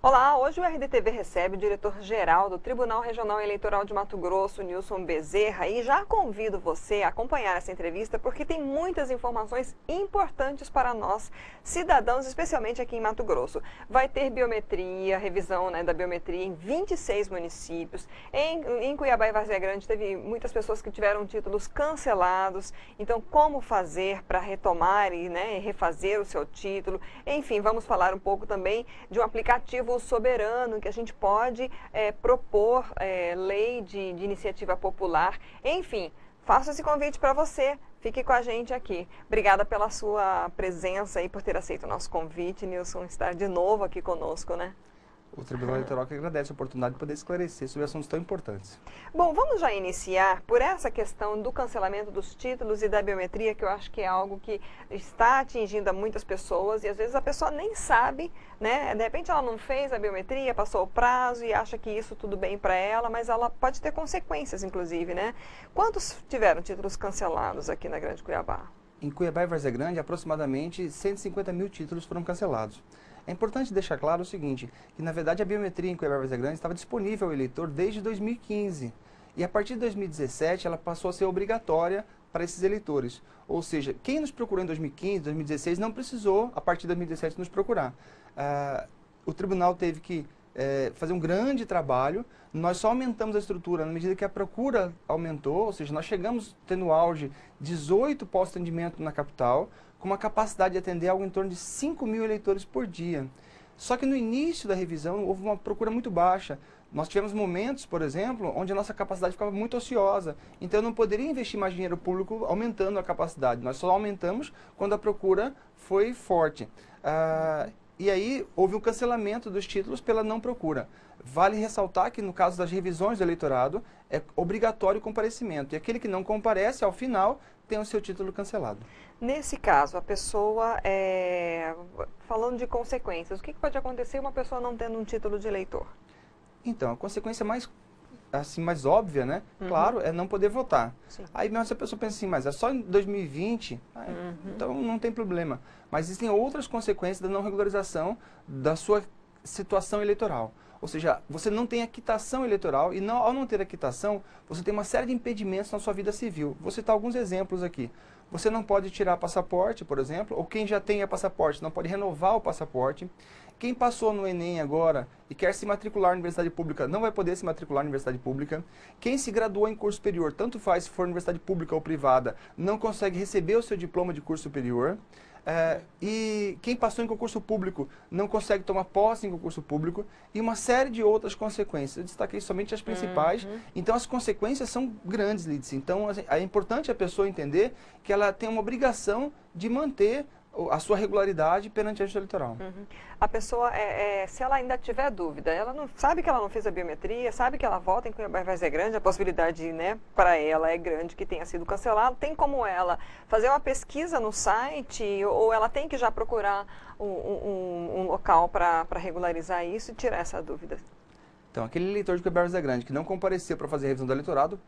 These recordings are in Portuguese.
Olá, hoje o RDTV recebe o diretor-geral do Tribunal Regional Eleitoral de Mato Grosso, Nilson Bezerra, e já convido você a acompanhar essa entrevista porque tem muitas informações importantes para nós, cidadãos, especialmente aqui em Mato Grosso. Vai ter biometria, revisão, da biometria em 26 municípios. Em Cuiabá e Várzea Grande teve muitas pessoas que tiveram títulos cancelados, então como fazer para retomar e refazer o seu título? Enfim, vamos falar um pouco também de um aplicativo soberano que a gente pode propor lei de iniciativa popular. Enfim, faço esse convite para você. Fique com a gente aqui. Obrigada pela sua presença e por ter aceito o nosso convite, Nilson, estar de novo aqui conosco, né? O Tribunal Eleitoral que agradece a oportunidade de poder esclarecer sobre assuntos tão importantes. Bom, vamos já iniciar por essa questão do cancelamento dos títulos e da biometria, que eu acho que é algo que está atingindo a muitas pessoas e às vezes a pessoa nem sabe, né? De repente ela não fez a biometria, passou o prazo e acha que isso tudo bem para ela, mas ela pode ter consequências, inclusive, né? Quantos tiveram títulos cancelados aqui na Grande Cuiabá? Em Cuiabá e Várzea Grande, aproximadamente 150 mil títulos foram cancelados. É importante deixar claro o seguinte, que na verdade a biometria em Cuiabá e Várzea Grande estava disponível ao eleitor desde 2015. E a partir de 2017 ela passou a ser obrigatória para esses eleitores. Ou seja, quem nos procurou em 2015, 2016 não precisou, a partir de 2017, nos procurar. O tribunal teve que fazer um grande trabalho. Nós só aumentamos a estrutura na medida que a procura aumentou, ou seja, nós chegamos tendo auge 18 postos de atendimento na capital, com uma capacidade de atender algo em torno de 5 mil eleitores por dia. Só que no início da revisão houve uma procura muito baixa. Nós tivemos momentos, por exemplo, onde a nossa capacidade ficava muito ociosa. Então eu não poderia investir mais dinheiro público aumentando a capacidade. Nós só aumentamos quando a procura foi forte. E aí houve um cancelamento dos títulos pela não procura. Vale ressaltar que no caso das revisões do eleitorado é obrigatório o comparecimento. E aquele que não comparece, ao final, tem o seu título cancelado. Nesse caso, a pessoa, falando de consequências, o que pode acontecer uma pessoa não tendo um título de eleitor? Então, a consequência mais óbvia, né? Claro, é não poder votar. Sim. Aí mesmo se a pessoa pensa assim, mas é só em 2020, então não tem problema. Mas existem outras consequências da não regularização da sua situação eleitoral. Ou seja, você não tem a quitação eleitoral e ao não ter a quitação, você tem uma série de impedimentos na sua vida civil. Vou citar alguns exemplos aqui. Você não pode tirar passaporte, por exemplo, ou quem já tem passaporte não pode renovar o passaporte. Quem passou no Enem agora e quer se matricular na universidade pública não vai poder se matricular na universidade pública. Quem se graduou em curso superior, tanto faz se for universidade pública ou privada, não consegue receber o seu diploma de curso superior. E quem passou em concurso público não consegue tomar posse em concurso público e uma série de outras consequências. Eu destaquei somente as principais. Então as consequências são grandes, Lídice. Então é importante a pessoa entender que ela tem uma obrigação de manter a sua regularidade perante a justiça eleitoral. A pessoa, se ela ainda tiver dúvida, ela não sabe que ela não fez a biometria, sabe que ela vota em Cuiabá e Várzea Grande, a possibilidade, para ela é grande que tenha sido cancelado. Tem como ela fazer uma pesquisa no site ou ela tem que já procurar um local para regularizar isso e tirar essa dúvida? Então, aquele eleitor de Cuiabá e Várzea Grande que não compareceu para fazer a revisão do eleitorado,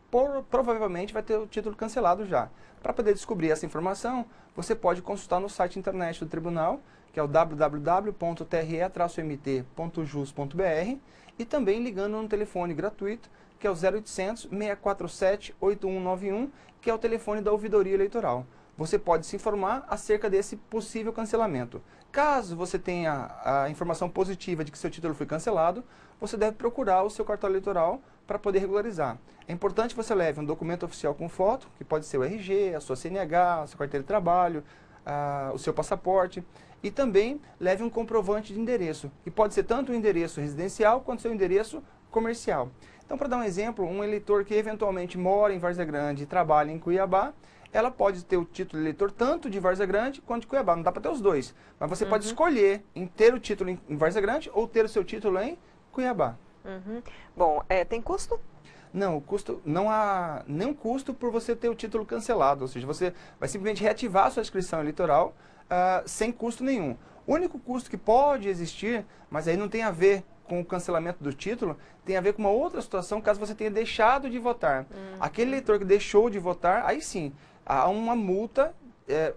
provavelmente vai ter o título cancelado já. Para poder descobrir essa informação, você pode consultar no site internet do tribunal, que é o www.tre-mt.jus.br, e também ligando no telefone gratuito, que é o 0800 647 8191, que é o telefone da ouvidoria eleitoral. Você pode se informar acerca desse possível cancelamento. Caso você tenha a informação positiva de que seu título foi cancelado, você deve procurar o seu cartório eleitoral para poder regularizar. É importante que você leve um documento oficial com foto, que pode ser o RG, a sua CNH, a sua carteira de trabalho, o seu passaporte, e também leve um comprovante de endereço, que pode ser tanto o endereço residencial quanto o seu endereço comercial. Então, para dar um exemplo, um eleitor que eventualmente mora em Várzea Grande e trabalha em Cuiabá, ela pode ter o título de eleitor tanto de Várzea Grande quanto de Cuiabá. Não dá para ter os dois. Mas você pode escolher em ter o título em Várzea Grande ou ter o seu título em Cuiabá. Bom, tem custo? Não, o custo, não há nenhum custo por você ter o título cancelado. Ou seja, você vai simplesmente reativar a sua inscrição eleitoral sem custo nenhum. O único custo que pode existir, mas aí não tem a ver com o cancelamento do título, tem a ver com uma outra situação, caso você tenha deixado de votar. Aquele eleitor que deixou de votar, aí sim, há uma multa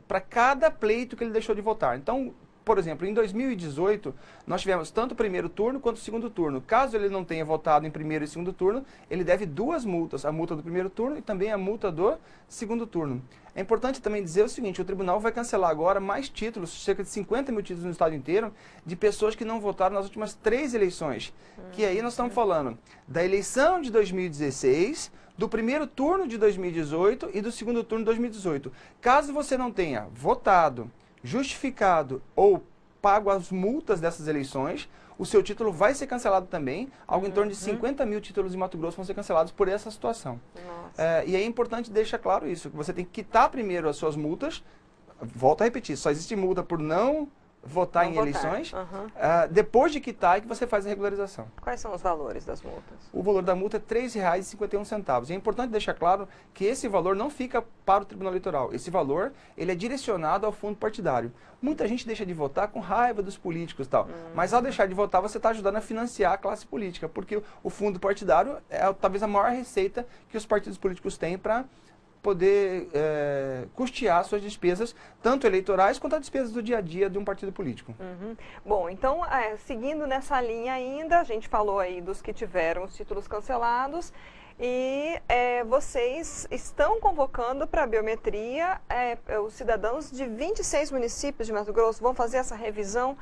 para cada pleito que ele deixou de votar. Então, por exemplo, em 2018, nós tivemos tanto o primeiro turno quanto o segundo turno. Caso ele não tenha votado em primeiro e segundo turno, ele deve duas multas, a multa do primeiro turno e também a multa do segundo turno. É importante também dizer o seguinte, o tribunal vai cancelar agora mais títulos, cerca de 50 mil títulos no estado inteiro, de pessoas que não votaram nas últimas 3 eleições. Que aí nós estamos falando da eleição de 2016, do primeiro turno de 2018 e do segundo turno de 2018. Caso você não tenha votado, justificado ou pago as multas dessas eleições, o seu título vai ser cancelado também. Algo em torno de 50 mil títulos em Mato Grosso vão ser cancelados por essa situação. E é importante deixar claro isso, que você tem que quitar primeiro as suas multas. Volto a repetir, só existe multa por não votar em eleições. Depois de quitar é que você faz a regularização. Quais são os valores das multas? O valor da multa é R$ 3,51. E é importante deixar claro que esse valor não fica para o Tribunal Eleitoral. Esse valor ele é direcionado ao fundo partidário. Muita gente deixa de votar com raiva dos políticos e tal. Mas ao deixar de votar, você está ajudando a financiar a classe política. Porque o fundo partidário é talvez a maior receita que os partidos políticos têm para poder custear suas despesas, tanto eleitorais quanto as despesas do dia a dia de um partido político. Bom, então, seguindo nessa linha ainda, a gente falou aí dos que tiveram os títulos cancelados e vocês estão convocando para a biometria os cidadãos de 26 municípios de Mato Grosso, vão fazer essa revisão,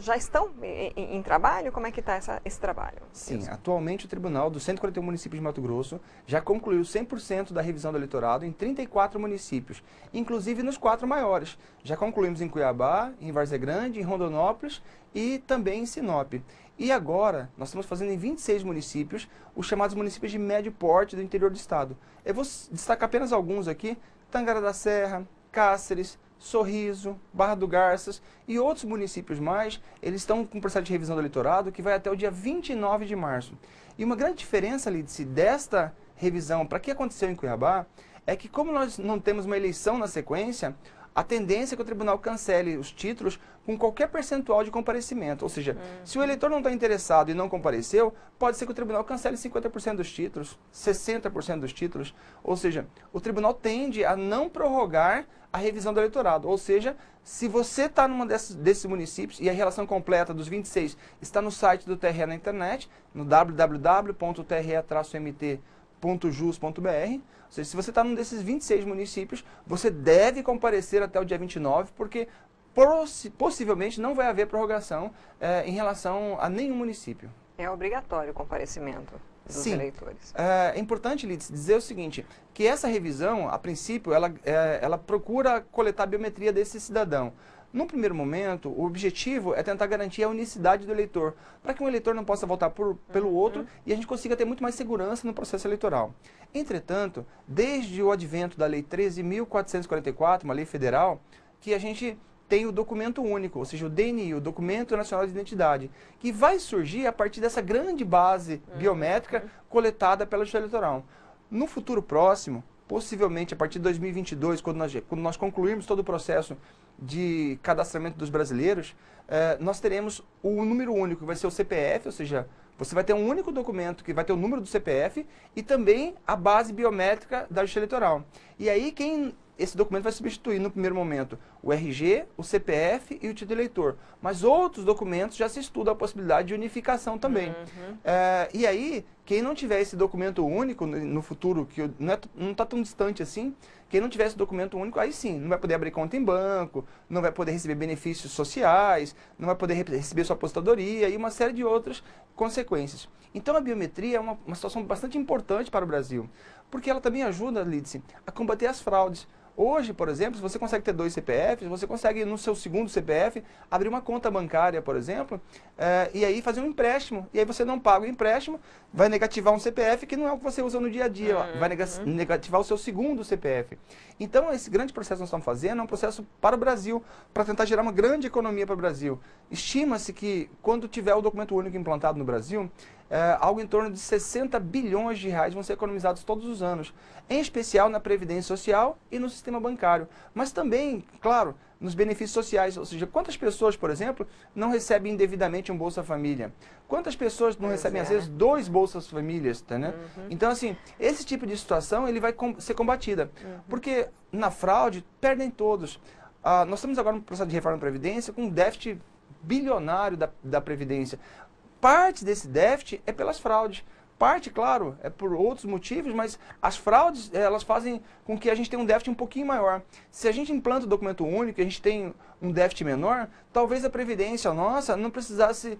já estão em trabalho? Como é que está esse trabalho? Sim, atualmente o Tribunal dos 141 municípios de Mato Grosso já concluiu 100% da revisão do eleitorado em 34 municípios, inclusive nos 4 maiores. Já concluímos em Cuiabá, em Várzea Grande, em Rondonópolis e também em Sinop. E agora, nós estamos fazendo em 26 municípios, os chamados municípios de médio porte do interior do estado. Eu vou destacar apenas alguns aqui: Tangará da Serra, Cáceres, Sorriso, Barra do Garças e outros municípios mais. Eles estão com um processo de revisão do eleitorado que vai até o dia 29 de março. E uma grande diferença, Lídice, desta revisão para o que aconteceu em Cuiabá é que, como nós não temos uma eleição na sequência, a tendência é que o tribunal cancele os títulos com qualquer percentual de comparecimento. Ou seja, se o eleitor não está interessado e não compareceu, pode ser que o tribunal cancele 50% dos títulos, 60% dos títulos. Ou seja, o tribunal tende a não prorrogar a revisão do eleitorado. Ou seja, se você está numa desses municípios, e a relação completa dos 26 está no site do TRE na internet, no www.tre-mt.jus.br, ou seja, se você está num desses 26 municípios, você deve comparecer até o dia 29, porque possivelmente não vai haver prorrogação em relação a nenhum município. É obrigatório o comparecimento dos eleitores. É importante, Lídice, dizer o seguinte, que essa revisão, a princípio, ela procura coletar a biometria desse cidadão. No primeiro momento, o objetivo é tentar garantir a unicidade do eleitor, para que um eleitor não possa votar pelo outro e a gente consiga ter muito mais segurança no processo eleitoral. Entretanto, desde o advento da Lei 13.444, uma lei federal, que a gente tem o documento único, ou seja, o DNI, o Documento Nacional de Identidade, que vai surgir a partir dessa grande base biométrica coletada pela Justiça Eleitoral. No futuro próximo, possivelmente a partir de 2022, quando nós concluirmos todo o processo de cadastramento dos brasileiros, nós teremos o número único, que vai ser o CPF, ou seja, você vai ter um único documento que vai ter o número do CPF e também a base biométrica da Justiça Eleitoral. E aí esse documento vai substituir, no primeiro momento, o RG, o CPF e o título de eleitor. Mas outros documentos já se estuda a possibilidade de unificação também. E aí, quem não tiver esse documento único no futuro, que não está tão distante assim, quem não tiver esse documento único, aí sim, não vai poder abrir conta em banco, não vai poder receber benefícios sociais, não vai poder receber sua aposentadoria e uma série de outras consequências. Então a biometria é uma situação bastante importante para o Brasil, porque ela também ajuda, Lídice, a combater as fraudes. Hoje, por exemplo, se você consegue ter 2 CPFs, você consegue, no seu segundo CPF, abrir uma conta bancária, por exemplo, e aí fazer um empréstimo. E aí você não paga o empréstimo, vai negativar um CPF que não é o que você usa no dia a dia, vai negativar o seu segundo CPF. Então, esse grande processo que nós estamos fazendo é um processo para o Brasil, para tentar gerar uma grande economia para o Brasil. Estima-se que, quando tiver o documento único implantado no Brasil, algo em torno de 60 bilhões de reais vão ser economizados todos os anos, em especial na Previdência Social e no sistema bancário, mas também, claro, nos benefícios sociais, ou seja, quantas pessoas, por exemplo, não recebem indevidamente um Bolsa Família? Quantas pessoas não recebem, às vezes, 2 Bolsas Famílias, tá, né? Então, assim, esse tipo de situação ele vai ser combatida, porque na fraude perdem todos. nós estamos agora no processo de reforma da Previdência com um déficit bilionário da Previdência. Parte desse déficit é pelas fraudes. Parte, claro, é por outros motivos, mas as fraudes, elas fazem com que a gente tenha um déficit um pouquinho maior. Se a gente implanta o documento único e a gente tem um déficit menor, talvez a Previdência nossa não precisasse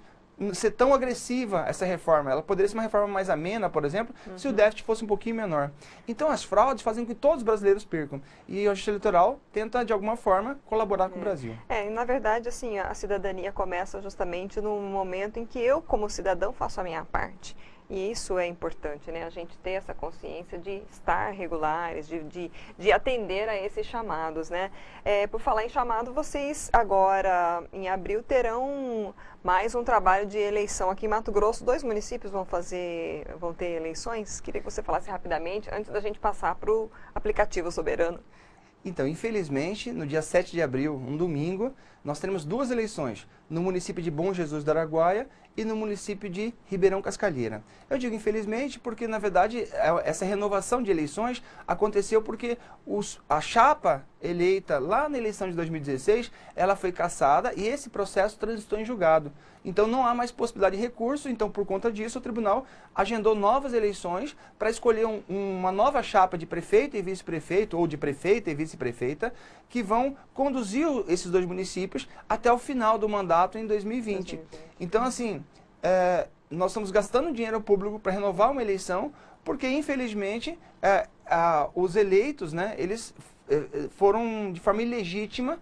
ser tão agressiva, essa reforma. Ela poderia ser uma reforma mais amena, por exemplo, se o déficit fosse um pouquinho menor. Então, as fraudes fazem com que todos os brasileiros percam. E a Justiça Eleitoral tenta, de alguma forma, colaborar com o Brasil. E na verdade, assim, a cidadania começa justamente no momento em que eu, como cidadão, faço a minha parte. E isso é importante, né? A gente ter essa consciência de estar regulares, de atender a esses chamados, né? Por falar em chamado, vocês agora, em abril, terão mais um trabalho de eleição aqui em Mato Grosso. 2 municípios vão ter eleições. Queria que você falasse rapidamente, antes da gente passar para o aplicativo Soberano. Então, infelizmente, no dia 7 de abril, um domingo, nós teremos 2 eleições, no município de Bom Jesus do Araguaia e no município de Ribeirão Cascalheira. Eu digo infelizmente porque, na verdade, essa renovação de eleições aconteceu porque a chapa eleita lá na eleição de 2016, ela foi cassada e esse processo transitou em julgado. Então não há mais possibilidade de recurso, então por conta disso o tribunal agendou novas eleições para escolher uma nova chapa de prefeito e vice-prefeito, ou de prefeita e vice-prefeita, que vão conduzir esses 2 municípios até o final do mandato em 2020. Então assim, nós estamos gastando dinheiro público para renovar uma eleição, porque infelizmente os eleitos, né, eles foram de forma ilegítima,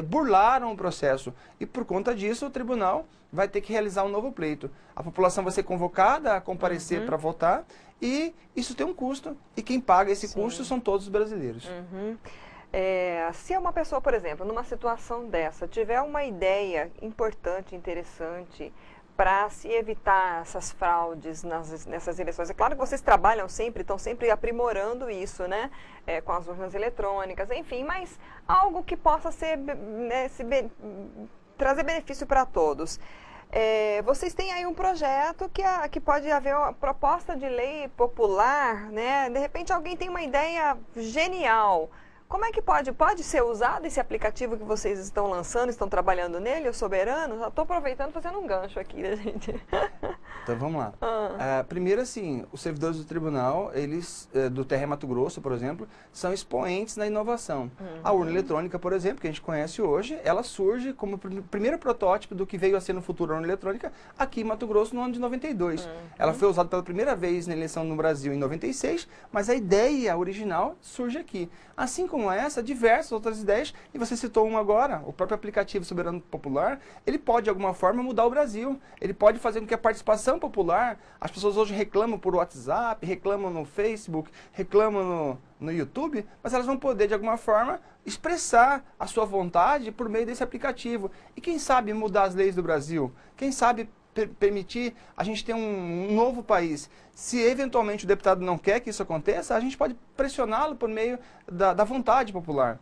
burlaram o processo. E por conta disso o tribunal vai ter que realizar um novo pleito. A população vai ser convocada a comparecer para votar e isso tem um custo. E quem paga esse custo são todos os brasileiros. Se uma pessoa, por exemplo, numa situação dessa, tiver uma ideia importante, interessante, para se evitar essas fraudes nessas eleições. É claro que vocês trabalham sempre, estão sempre aprimorando isso, né? Com as urnas eletrônicas, enfim, mas algo que possa ser, né, trazer benefício para todos. Vocês têm aí um projeto que pode haver uma proposta de lei popular, né? De repente alguém tem uma ideia genial. Como é que pode ser usado esse aplicativo que vocês estão lançando, estão trabalhando nele, o Soberano? Já estou aproveitando fazendo um gancho aqui, né, gente? Então vamos lá. Primeiro assim, os servidores do tribunal, eles, do TRE Mato Grosso, por exemplo, são expoentes na inovação. A urna eletrônica, por exemplo, que a gente conhece hoje, ela surge como o primeiro protótipo do que veio a ser no futuro a urna eletrônica aqui em Mato Grosso no ano de 92. Ela foi usada pela primeira vez na eleição no Brasil em 96, mas a ideia original surge aqui. Assim como essa, diversas outras ideias, e você citou uma agora, o próprio aplicativo Soberano Popular, ele pode de alguma forma mudar o Brasil, ele pode fazer com que a participação popular, as pessoas hoje reclamam por WhatsApp, reclamam no Facebook, reclamam no YouTube, mas elas vão poder de alguma forma expressar a sua vontade por meio desse aplicativo. E quem sabe mudar as leis do Brasil? Quem sabe permitir a gente ter um novo país? Se eventualmente o deputado não quer que isso aconteça, a gente pode pressioná-lo por meio da vontade popular.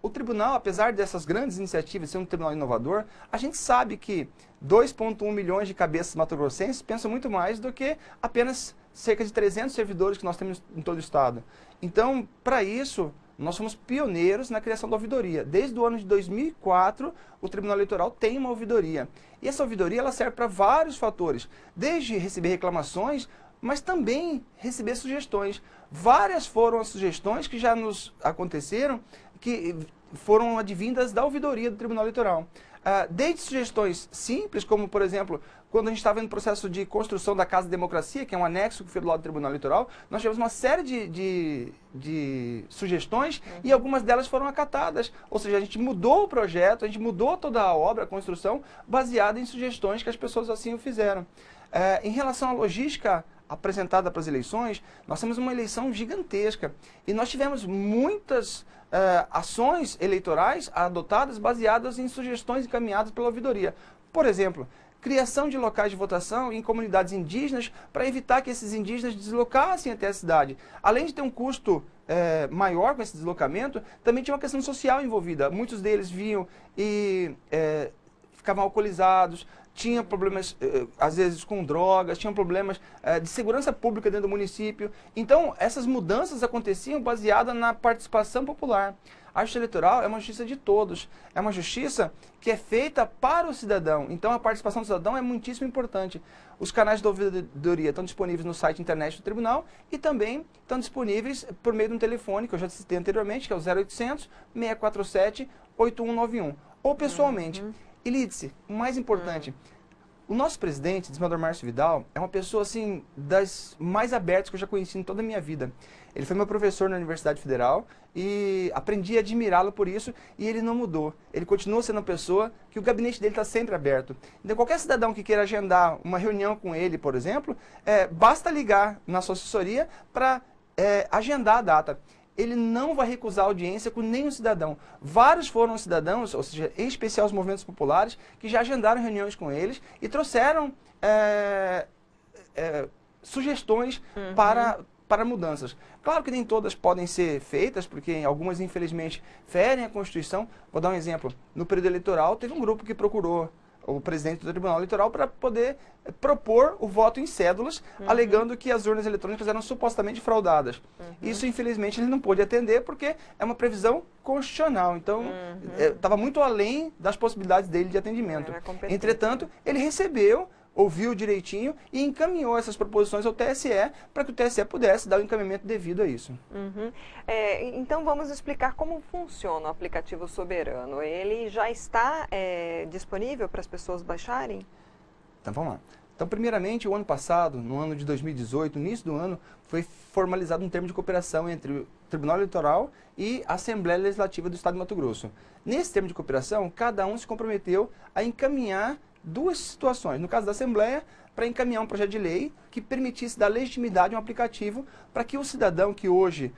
O tribunal, apesar dessas grandes iniciativas, ser um tribunal inovador, a gente sabe que 2,1 milhões de cabeças mato-grossenses pensam muito mais do que apenas cerca de 300 servidores que nós temos em todo o estado. Então, para isso, nós somos pioneiros na criação da ouvidoria. Desde o ano de 2004, o Tribunal Eleitoral tem uma ouvidoria. E essa ouvidoria ela serve para vários fatores, desde receber reclamações, mas também receber sugestões. Várias foram as sugestões que já nos aconteceram, que foram advindas da ouvidoria do Tribunal Eleitoral. Desde sugestões simples, como, por exemplo, quando a gente estava no processo de construção da Casa Democracia, que é um anexo que foi do lado do Tribunal Eleitoral, nós tivemos uma série de sugestões e algumas delas foram acatadas. Ou seja, a gente mudou o projeto, a gente mudou toda a obra, a construção, baseada em sugestões que as pessoas assim o fizeram. Em relação à logística apresentada para as eleições, nós temos uma eleição gigantesca e nós tivemos muitas ações eleitorais adotadas baseadas em sugestões encaminhadas pela ouvidoria. Por exemplo, criação de locais de votação em comunidades indígenas para evitar que esses indígenas deslocassem até a cidade. Além de ter um custo maior com esse deslocamento, também tinha uma questão social envolvida. Muitos deles vinham e ficavam alcoolizados, tinham problemas, às vezes, com drogas, tinham problemas de segurança pública dentro do município. Então, essas mudanças aconteciam baseadas na participação popular. A justiça eleitoral é uma justiça de todos, é uma justiça que é feita para o cidadão. Então a participação do cidadão é muitíssimo importante. Os canais de ouvidoria estão disponíveis no site internet do tribunal e também estão disponíveis por meio de um telefone, que eu já citei anteriormente, que é o 0800 647 8191, ou pessoalmente. E Lídice, o mais importante, o nosso presidente, desembargador Márcio Vidal, é uma pessoa assim das mais abertas que eu já conheci em toda a minha vida. Ele foi meu professor na Universidade Federal e aprendi a admirá-lo por isso, e ele não mudou. Ele continua sendo uma pessoa que o gabinete dele está sempre aberto. Então qualquer cidadão que queira agendar uma reunião com ele, por exemplo, basta ligar na sua assessoria para agendar a data. Ele não vai recusar audiência com nenhum cidadão. Vários foram cidadãos, ou seja, em especial os movimentos populares, que já agendaram reuniões com eles e trouxeram sugestões para mudanças. Claro que nem todas podem ser feitas, porque algumas, infelizmente, ferem a Constituição. Vou dar um exemplo. No período eleitoral, teve um grupo que procurou o presidente do Tribunal Eleitoral para poder propor o voto em cédulas, alegando que as urnas eletrônicas eram supostamente fraudadas. Isso, infelizmente, ele não pôde atender porque é uma previsão constitucional. Então, estava muito além das possibilidades dele de atendimento. Entretanto, ele recebeu, ouviu direitinho e encaminhou essas proposições ao TSE para que o TSE pudesse dar o encaminhamento devido a isso. Então vamos explicar como funciona o aplicativo Soberano. Ele já está disponível para as pessoas baixarem? Então vamos lá. Então, primeiramente, o ano passado, no ano de 2018, no início do ano, foi formalizado um termo de cooperação entre o Tribunal Eleitoral e a Assembleia Legislativa do Estado de Mato Grosso. Nesse termo de cooperação, cada um se comprometeu a encaminhar duas situações. No caso da Assembleia, para encaminhar um projeto de lei que permitisse dar legitimidade a um aplicativo para que o cidadão que hoje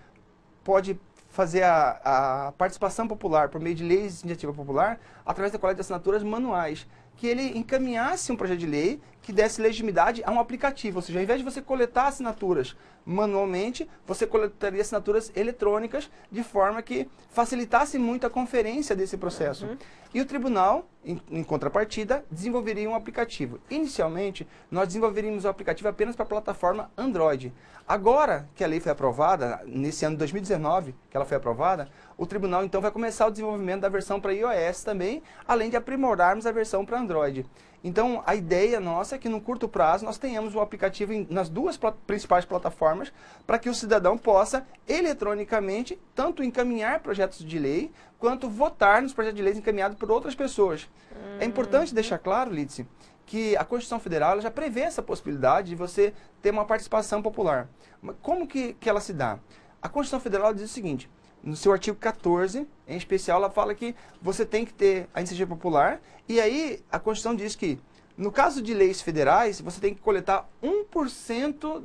pode fazer a participação popular por meio de leis de iniciativa popular, através da coleta de assinaturas manuais, que ele encaminhasse um projeto de lei que desse legitimidade a um aplicativo. Ou seja, ao invés de você coletar assinaturas manualmente, você coletaria assinaturas eletrônicas de forma que facilitasse muito a conferência desse processo. E o tribunal, em contrapartida, desenvolveria um aplicativo. Inicialmente, nós desenvolveríamos o aplicativo apenas para a plataforma Android. Agora que a lei foi aprovada, nesse ano de 2019 que ela foi aprovada, o tribunal então vai começar o desenvolvimento da versão para iOS também, além de aprimorarmos a versão para Android. Então, a ideia nossa é que no curto prazo nós tenhamos o aplicativo nas duas principais plataformas para que o cidadão possa eletronicamente tanto encaminhar projetos de lei quanto votar nos projetos de lei encaminhados por outras pessoas. É importante deixar claro, Lídice, que a Constituição Federal ela já prevê essa possibilidade de você ter uma participação popular. Mas como que ela se dá? A Constituição Federal diz o seguinte: no seu artigo 14, em especial, ela fala que você tem que ter a iniciativa popular, e aí a Constituição diz que, no caso de leis federais, você tem que coletar 1%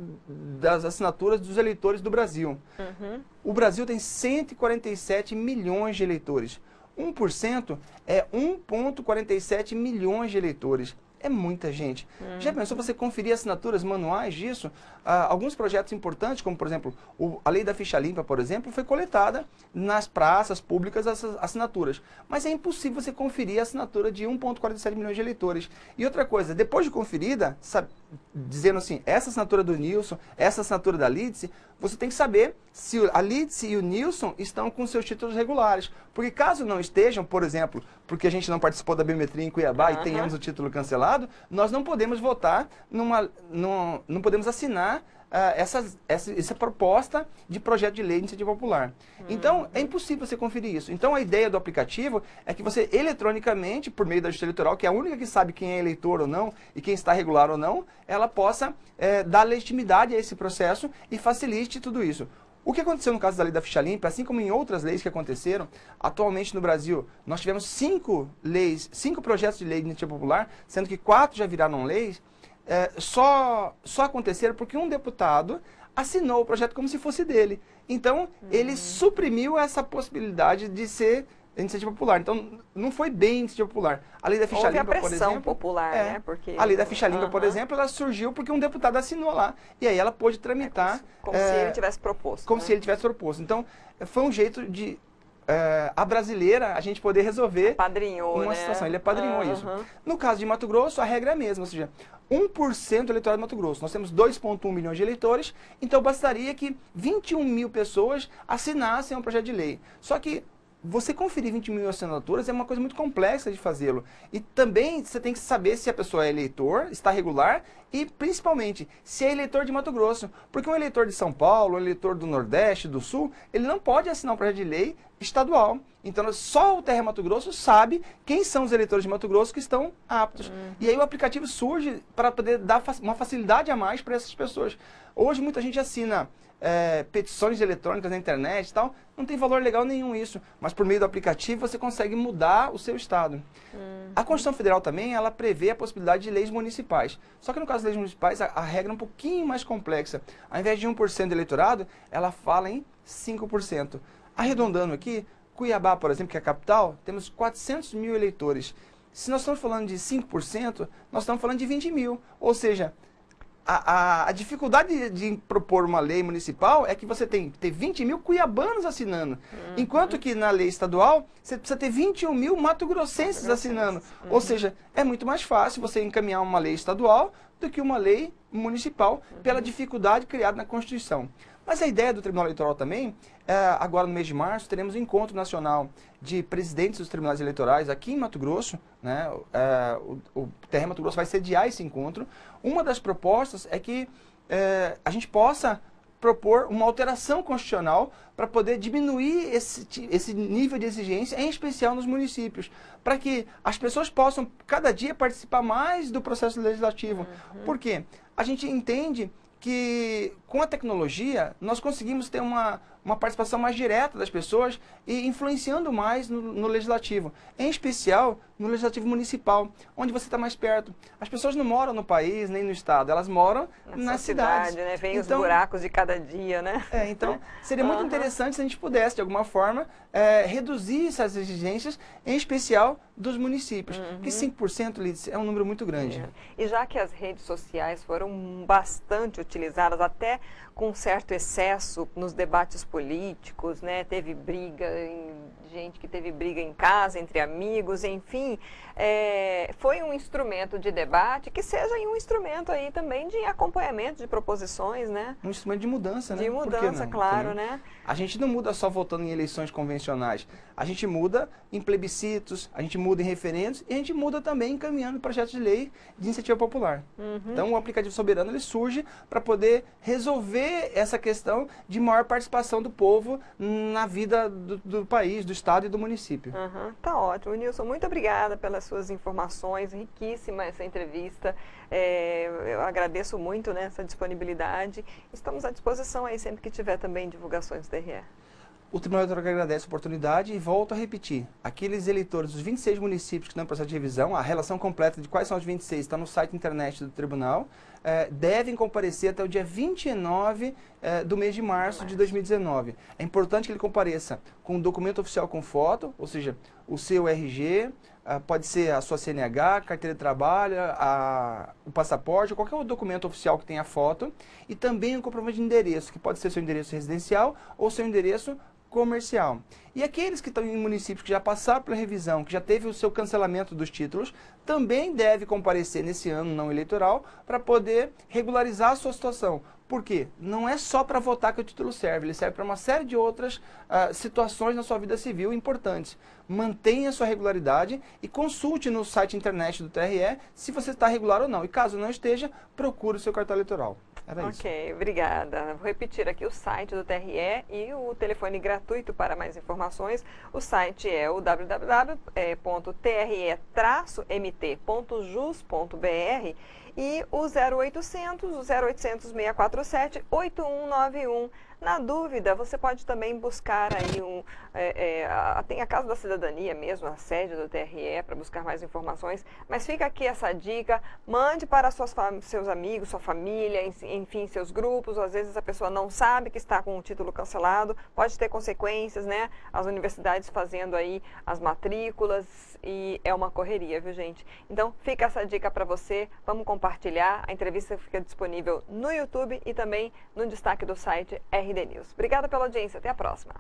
das assinaturas dos eleitores do Brasil. O Brasil tem 147 milhões de eleitores. 1% é 1,47 milhões de eleitores. É muita gente. Já pensou você conferir assinaturas manuais disso? Alguns projetos importantes, como por exemplo, a lei da ficha limpa, por exemplo, foi coletada nas praças públicas essas assinaturas. Mas é impossível você conferir a assinatura de 1,47 milhões de eleitores. E outra coisa, depois de conferida, dizendo assim, essa assinatura do Nilson, essa assinatura da Lídice, você tem que saber se a Lídice e o Nilson estão com seus títulos regulares. Porque caso não estejam, por exemplo, porque a gente não participou da biometria em Cuiabá e tenhamos o título cancelado, nós não podemos votar, não podemos assinar essa proposta de projeto de lei de iniciativa popular. Então, é impossível você conferir isso. Então, a ideia do aplicativo é que você, eletronicamente, por meio da Justiça Eleitoral, que é a única que sabe quem é eleitor ou não e quem está regular ou não, ela possa dar legitimidade a esse processo e facilite tudo isso. O que aconteceu no caso da lei da ficha limpa, assim como em outras leis que aconteceram, atualmente no Brasil, nós tivemos 5 projetos de lei de iniciativa popular, sendo que 4 já viraram leis, só aconteceram porque um deputado assinou o projeto como se fosse dele. Então, ele suprimiu essa possibilidade de ser iniciativa popular. Então, não foi bem iniciativa popular. A lei da ficha limpa, por exemplo... Houve a pressão popular, né? Porque... A lei da ficha limpa, por exemplo, ela surgiu porque um deputado assinou lá. E aí ela pôde tramitar... Como se ele tivesse proposto. Como se ele tivesse proposto. Então, foi um jeito de... a brasileira, a gente poder resolver uma situação. Ele apadrinhou isso. No caso de Mato Grosso, a regra é a mesma, ou seja, 1% do eleitorado de Mato Grosso. Nós temos 2,1 milhões de eleitores, então bastaria que 21 mil pessoas assinassem um projeto de lei. Só que você conferir 20 mil assinaturas é uma coisa muito complexa de fazê-lo. E também você tem que saber se a pessoa é eleitor, está regular e, principalmente, se é eleitor de Mato Grosso. Porque um eleitor de São Paulo, um eleitor do Nordeste, do Sul, ele não pode assinar um projeto de lei estadual. Então, só o TRE Mato Grosso sabe quem são os eleitores de Mato Grosso que estão aptos. E aí o aplicativo surge para poder dar uma facilidade a mais para essas pessoas. Hoje, muita gente assina petições eletrônicas na internet e tal, não tem valor legal nenhum isso, mas por meio do aplicativo você consegue mudar o seu estado. A Constituição Federal também, ela prevê a possibilidade de leis municipais, só que no caso das leis municipais a regra é um pouquinho mais complexa. Ao invés de 1% do eleitorado, ela fala em 5%. Arredondando aqui, Cuiabá, por exemplo, que é a capital, temos 400 mil eleitores. Se nós estamos falando de 5%, nós estamos falando de 20 mil, ou seja, a dificuldade de propor uma lei municipal é que você tem que ter 20 mil cuiabanos assinando. Enquanto que na lei estadual, você precisa ter 21 mil mato-grossenses assinando. Ou seja, é muito mais fácil você encaminhar uma lei estadual do que uma lei municipal pela dificuldade criada na Constituição. Mas a ideia do Tribunal Eleitoral também, agora no mês de março, teremos um encontro nacional de presidentes dos tribunais eleitorais aqui em Mato Grosso, né? O TRE Mato Grosso vai sediar esse encontro. Uma das propostas é que a gente possa propor uma alteração constitucional para poder diminuir esse nível de exigência, em especial nos municípios, para que as pessoas possam, cada dia, participar mais do processo legislativo. Por quê? A gente entende que com a tecnologia nós conseguimos ter uma participação mais direta das pessoas e influenciando mais no legislativo, em especial no legislativo municipal, onde você está mais perto. As pessoas não moram no país nem no estado, elas moram nas cidades. Né? Vem os buracos de cada dia, né? Então seria muito interessante se a gente pudesse, de alguma forma, reduzir essas exigências, em especial dos municípios, que 5%, Lídice, é um número muito grande. E já que as redes sociais foram bastante utilizadas, até com certo excesso nos debates políticos, né? Teve briga, gente que teve briga em casa, entre amigos, enfim, foi um instrumento de debate que seja um instrumento aí também de acompanhamento de proposições, né? Um instrumento de mudança, né? De mudança, claro, também, né? A gente não muda só votando em eleições convencionais, a gente muda em plebiscitos, a gente muda em referendos e a gente muda também encaminhando projetos de lei de iniciativa popular. Então o aplicativo soberano ele surge para poder resolver essa questão de maior participação do povo na vida do país, do estado e do município. Tá ótimo. Nilson, muito obrigada pelas suas informações, riquíssima essa entrevista. Eu agradeço muito, né, essa disponibilidade. Estamos à disposição aí sempre que tiver também divulgações do TRE. O Tribunal Eleitoral agradece a oportunidade e volto a repetir. Aqueles eleitores dos 26 municípios que estão em processo de revisão, a relação completa de quais são os 26 está no site internet do Tribunal, devem comparecer até o dia 29 do mês de março de 2019. É importante que ele compareça com um documento oficial com foto, ou seja, o seu RG, pode ser a sua CNH, carteira de trabalho, o passaporte, ou qualquer outro documento oficial que tenha foto, e também um comprovante de endereço, que pode ser seu endereço residencial ou seu endereço comercial. E aqueles que estão em municípios que já passaram pela revisão, que já teve o seu cancelamento dos títulos, também deve comparecer nesse ano não eleitoral para poder regularizar a sua situação. Por quê? Não é só para votar que o título serve, ele serve para uma série de outras situações na sua vida civil importantes. Mantenha a sua regularidade e consulte no site internet do TRE se você está regular ou não. E caso não esteja, procure o seu cartão eleitoral. Era isso. Ok, obrigada. Vou repetir aqui o site do TRE e o telefone gratuito para mais informações. O site é o www.tre-mt.jus.br e o 0800 647 8191. Na dúvida, você pode também buscar aí tem a Casa da Cidadania mesmo, a sede do TRE, para buscar mais informações. Mas fica aqui essa dica, mande para seus amigos, sua família, enfim, seus grupos. Às vezes a pessoa não sabe que está com o título cancelado, pode ter consequências, né? As universidades fazendo aí as matrículas e é uma correria, viu, gente? Então, fica essa dica para você, vamos compartilhar. A entrevista fica disponível no YouTube e também no destaque do site RD News. Obrigada pela audiência, até a próxima.